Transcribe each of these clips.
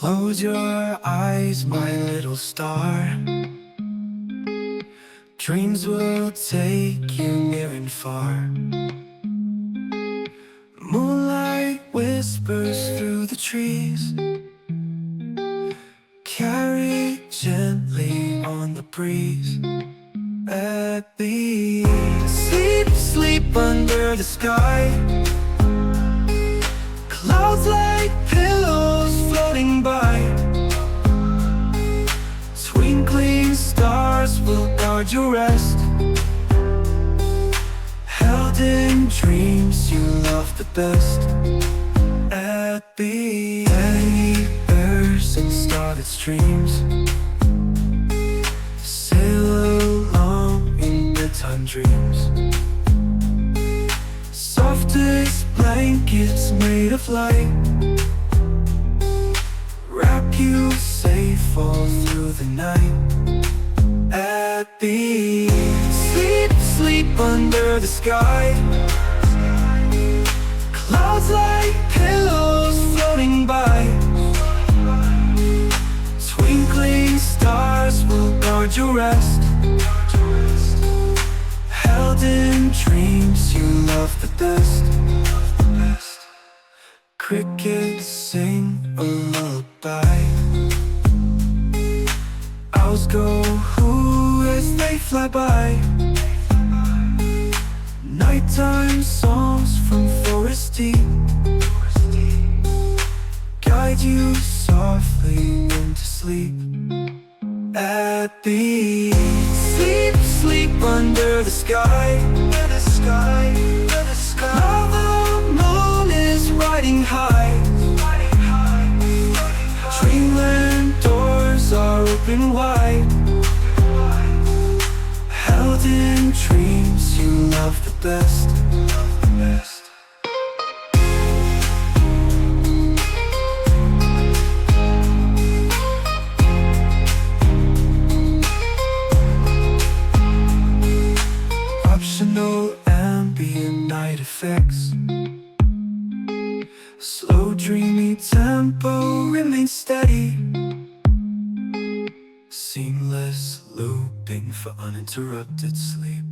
Close your eyes, my little star. Dreams will take you near and far. Moonlight whispers through the trees, carry gently on the breeze. At the sleep, sleep under the sky. Clouds like pillows floating by. Twinkling stars will guard your rest. Held in dreams you love the best. At the teddy bears and starlit streams, sail along in bedtime dreams. Softest blankets made of light wrap you safe all through the night. At the sleep, sleep under the sky. Clouds like pillows floating by. Twinkling stars will guard your rest. Held in dreams you love the best. Crickets sing a lullaby. Owls go hoo as they fly by. Nighttime songs from forest deep guide you softly into sleep. At the sleep, sleep under the sky. Now the moon is riding high. Dreamland doors are open wide. Held in dreams you love the best. Optional ambient night effects. Slow dreamy tempo remains steady. Seamless looping for uninterrupted sleep.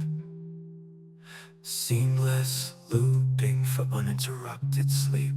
Seamless looping for uninterrupted sleep.